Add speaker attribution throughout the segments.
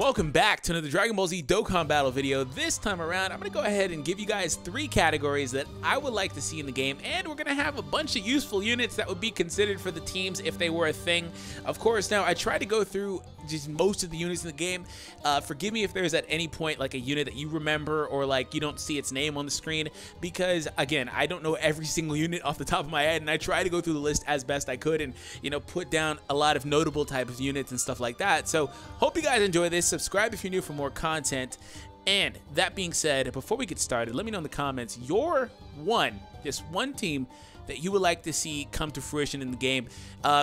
Speaker 1: Welcome back to another Dragon Ball Z Dokkan battle video. This time around, I'm going to go ahead and give you guys 3 categories that I would like to see in the game, and we're going to have a bunch of useful units that would be considered for the teams if they were a thing. Of course, now I try to go through just most of the units in the game. Forgive me if there's at any point like a unit that you remember or like you don't see its name on the screen, because again, I don't know every single unit off the top of my head, and I try to go through the list as best I could and, you know, put down a lot of notable type of units and stuff like that. So hope you guys enjoy this. Subscribe if you're new for more content. And that being said, before we get started, let me know in the comments your just one team that you would like to see come to fruition in the game.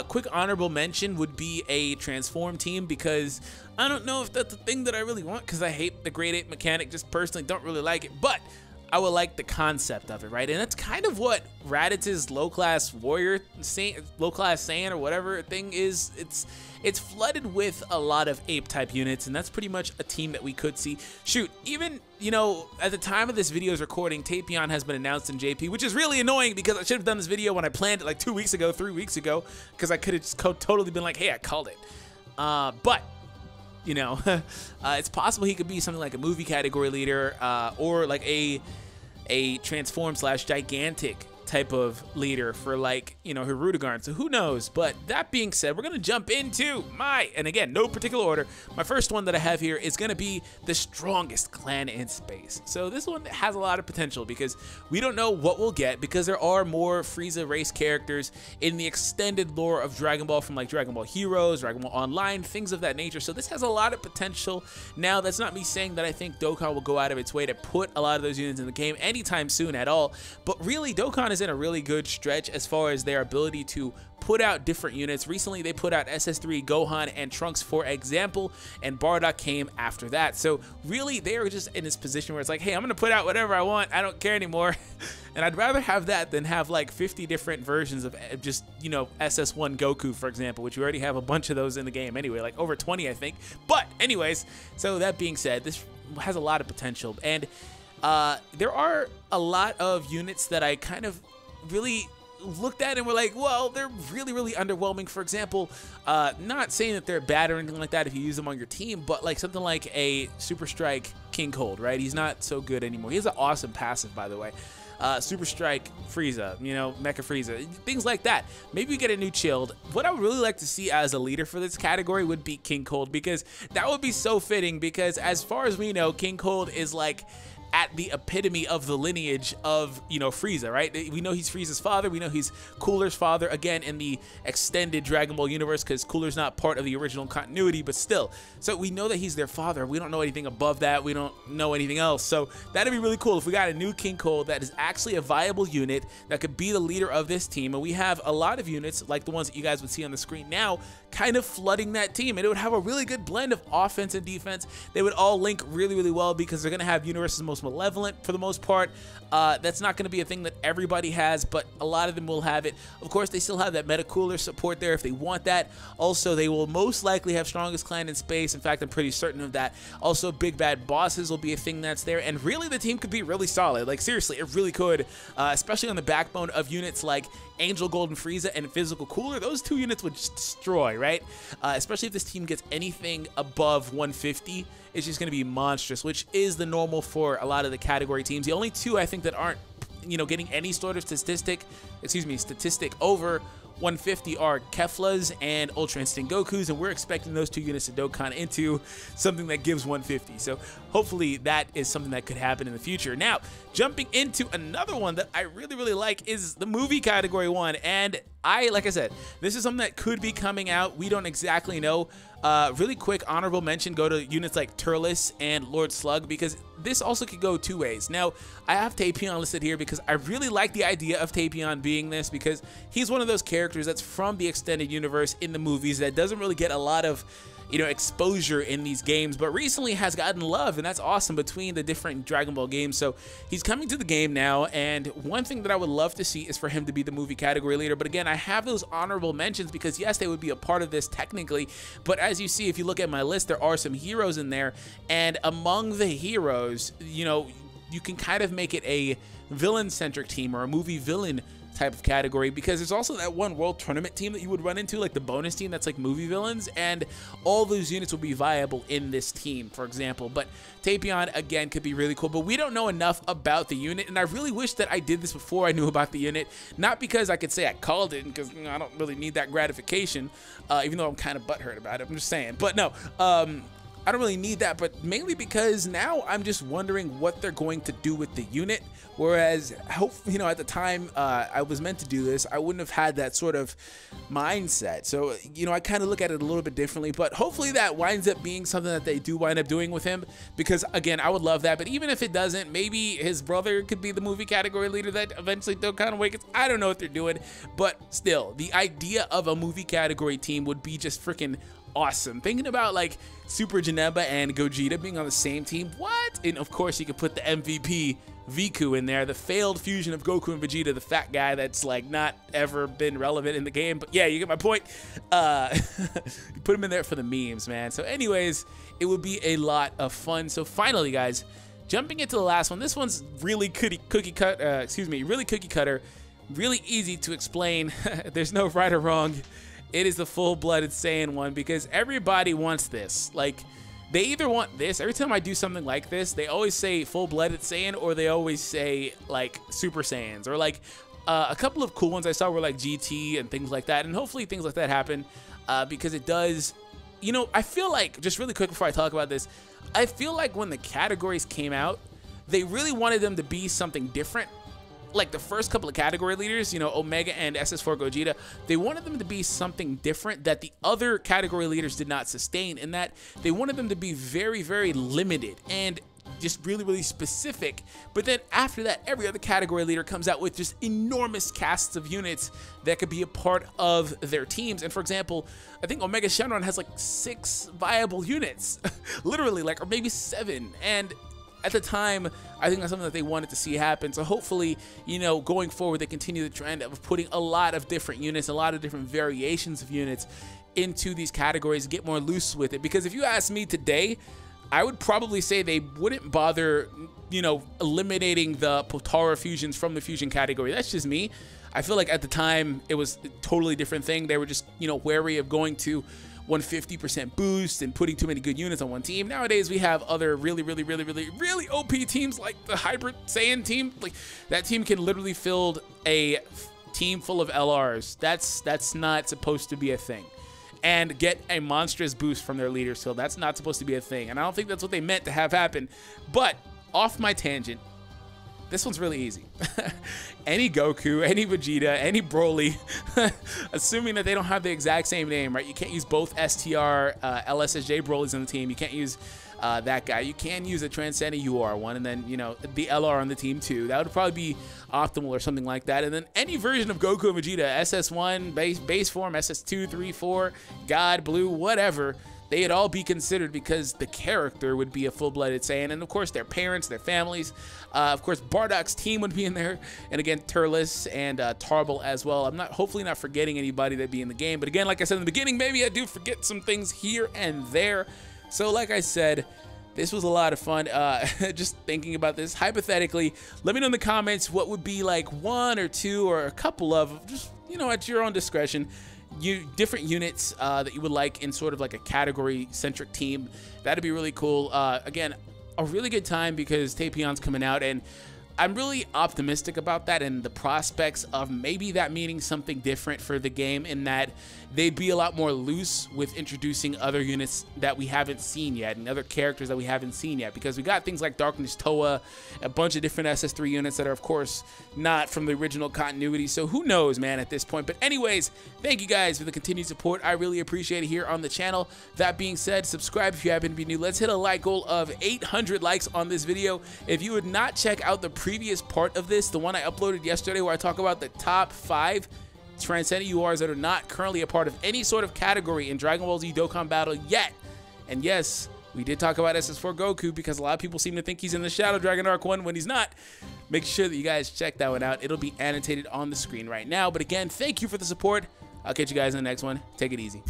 Speaker 1: Quick honorable mention would be a transform team, because I don't know if that's the thing that I really want, because I hate the grade 8 mechanic, just personally don't really like it, but I would like the concept of it, right? And that's kind of what Raditz's low-class warrior, low-class Saiyan or whatever thing is. It's flooded with a lot of ape-type units, and that's pretty much a team that we could see. Shoot, even, you know, at the time of this video's recording, Tapion has been announced in JP, which is really annoying because I should have done this video when I planned it like 2 weeks ago, 3 weeks ago, because I could have just totally been like, hey, I called it. But you know, it's possible he could be something like a movie category leader, or like a transform / gigantic type of leader for, like, you know, Hirudegarn. So who knows? But that being said, we're gonna jump into and again, no particular order, my first one that I have here is gonna be the strongest clan in space. So this one has a lot of potential because we don't know what we'll get, because there are more Frieza race characters in the extended lore of Dragon Ball, from like Dragon Ball Heroes, Dragon Ball Online, things of that nature. So this has a lot of potential. Now, that's not me saying that I think Dokkan will go out of its way to put a lot of those units in the game anytime soon at all, but really Dokkan is in a really good stretch as far as their ability to put out different units. Recently, they put out SS3, Gohan, and Trunks, for example, and Bardock came after that. So really, they are just in this position where it's like, hey, I'm going to put out whatever I want. I don't care anymore. And I'd rather have that than have like 50 different versions of just, you know, SS1 Goku, for example, which we already have a bunch of those in the game anyway, like over 20, I think. But anyways, so that being said, this has a lot of potential. And there are a lot of units that I kind of really looked at and were like, well, they're really underwhelming. For example, not saying that they're bad or anything like that if you use them on your team, but like something like a Super Strike King Cold, right? He's not so good anymore. He has an awesome passive, by the way. Super Strike Frieza, you know, Mecha Frieza, things like that. Maybe we get a new Chilled. What I would really like to see as a leader for this category would be King Cold, because that would be so fitting, because as far as we know, King Cold is like at the epitome of the lineage of, you know, Frieza, right? We know he's Frieza's father. We know he's Cooler's father, again, in the extended Dragon Ball universe, because Cooler's not part of the original continuity, but still. So we know that he's their father. We don't know anything above that. We don't know anything else. So that'd be really cool if we got a new King Cold that is actually a viable unit that could be the leader of this team. And we have a lot of units, like the ones that you guys would see on the screen now, kind of flooding that team. And it would have a really good blend of offense and defense. They would all link really well, because they're going to have Universe's most malevolent for the most part. That's not going to be a thing that everybody has, but a lot of them will have it. Of course, they still have that Meta Cooler support there if they want that. Also, they will most likely have strongest clan in space. In fact, I'm pretty certain of that. Also, big bad bosses will be a thing that's there, and really the team could be really solid. Like, seriously, it really could, especially on the backbone of units like Angel Golden Frieza and Physical Cooler. Those 2 units would just destroy, right? Especially if this team gets anything above 150, it's just going to be monstrous, which is the normal for a lot of the category teams. The only 2 I think that aren't, you know, getting any sort of statistic over 150 are Kefla's and Ultra Instinct Goku's, and we're expecting those 2 units to Dokkan into something that gives 150. So hopefully that is something that could happen in the future. Now, jumping into another one that I really like is the movie category one, and like I said, this is something that could be coming out. We don't exactly know. Really quick honorable mention go to units like Turles and Lord Slug, because this also could go 2 ways. Now, I have Tapion listed here because I really like the idea of Tapion being this, because he's one of those characters that's from the extended universe in the movies that doesn't really get a lot of, you know, exposure in these games, but recently has gotten love, and that's awesome, between the different Dragon Ball games. So he's coming to the game now, and one thing that I would love to see is for him to be the movie category leader. But again, I have those honorable mentions because yes, they would be a part of this technically, but as you see, if you look at my list, there are some heroes in there, and among the heroes, you know, you can kind of make it a villain-centric team or a movie villain type of category, because there's also that one world tournament team that you would run into, like the bonus team that's like movie villains, and all those units will be viable in this team, for example. But Tapion, again, could be really cool, but we don't know enough about the unit, and I really wish that I did this before I knew about the unit, not because I could say I called it, because I don't really need that gratification, even though I'm kind of butthurt about it, I'm just saying. But no, I don't really need that, but mainly because now I'm just wondering what they're going to do with the unit. Whereas, you know, at the time I was meant to do this, I wouldn't have had that sort of mindset. So, you know, I kind of look at it a little bit differently, but hopefully that winds up being something that they do wind up doing with him, because again, I would love that. But even if it doesn't, maybe his brother could be the movie category leader that eventually Dokkan awakens. I don't know what they're doing, but still, the idea of a movie category team would be just freaking awesome. Thinking about like Super Janemba and Gogeta being on the same team, what? And of course you could put the MVP Viku in there, the failed fusion of Goku and Vegeta, the fat guy that's like not ever been relevant in the game, but yeah, you get my point. You put him in there for the memes, man. So anyways, it would be a lot of fun. So finally, guys, jumping into the last one. This one's really cookie cutter, really easy to explain. There's no right or wrong. It is the full-blooded Saiyan one, because everybody wants this. Like, they either want this. Every time I do something like this, they always say full-blooded Saiyan, or they always say like Super Saiyans, or like a couple of cool ones I saw were like GT and things like that. And hopefully things like that happen, because it does. You know, I feel like, just really quick before I talk about this, I feel like when the categories came out, they really wanted them to be something different. Like the first couple of category leaders, you know, Omega and SS4 Gogeta, they wanted them to be something different that the other category leaders did not sustain, in that they wanted them to be very, very limited and just really, really specific. But then after that, every other category leader comes out with just enormous casts of units that could be a part of their teams. And for example, I think Omega Shenron has like 6 viable units, literally, like, or maybe 7. And at the time, I think that's something that they wanted to see happen. So hopefully, you know, going forward, they continue the trend of putting a lot of different units, a lot of different variations of units into these categories, get more loose with it. Because if you ask me today, I would probably say they wouldn't bother, you know, eliminating the Potara fusions from the fusion category. That's just me. I feel like at the time, it was a totally different thing. They were just, you know, wary of going to 150% boost and putting too many good units on one team. Nowadays, we have other really OP teams, like the Hybrid Saiyan team. Like, that team can literally fill a team full of LRs. That's not supposed to be a thing. And get a monstrous boost from their leaders. So that's not supposed to be a thing. And I don't think that's what they meant to have happen. But off my tangent, this one's really easy. Any Goku, any Vegeta, any Broly, assuming that they don't have the exact same name, right? You can't use both STR, LSSJ Brolys on the team. You can't use that guy. You can use a Transcendent UR one, and then, you know, the LR on the team too. That would probably be optimal or something like that. And then any version of Goku and Vegeta, SS1, base form, SS2, 3, 4, God, Blue, whatever, they'd all be considered, because the character would be a full-blooded Saiyan. And of course, their parents, their families. Of course, Bardock's team would be in there. And again, Turles and Tarble as well. I'm hopefully not forgetting anybody that'd be in the game. But again, like I said in the beginning, maybe I do forget some things here and there. So like I said, this was a lot of fun. Just thinking about this hypothetically. Let me know in the comments what would be like 1 or 2 or a couple of, just, you know, at your own discretion, different units that you would like in sort of like a category-centric team. That'd be really cool. Again, a really good time, because Tapion's coming out, and I'm really optimistic about that, and the prospects of maybe that meaning something different for the game, in that they'd be a lot more loose with introducing other units that we haven't seen yet, and other characters that we haven't seen yet, because we got things like Darkness Toa, a bunch of different SS3 units that are, of course, not from the original continuity. So who knows, man, at this point. But anyways, thank you guys for the continued support. I really appreciate it here on the channel. That being said, subscribe if you happen to be new. Let's hit a like goal of 800 likes on this video. If you would not check out the previous part of this, the one I uploaded yesterday, where I talk about the top 5 Transcendent URs that are not currently a part of any sort of category in Dragon Ball Z Dokkan Battle yet. And yes, we did talk about SS4 Goku, because a lot of people seem to think he's in the Shadow Dragon Arc 1 when he's not. Make sure that you guys check that one out. It'll be annotated on the screen right now. But again, thank you for the support. I'll catch you guys in the next one. Take it easy.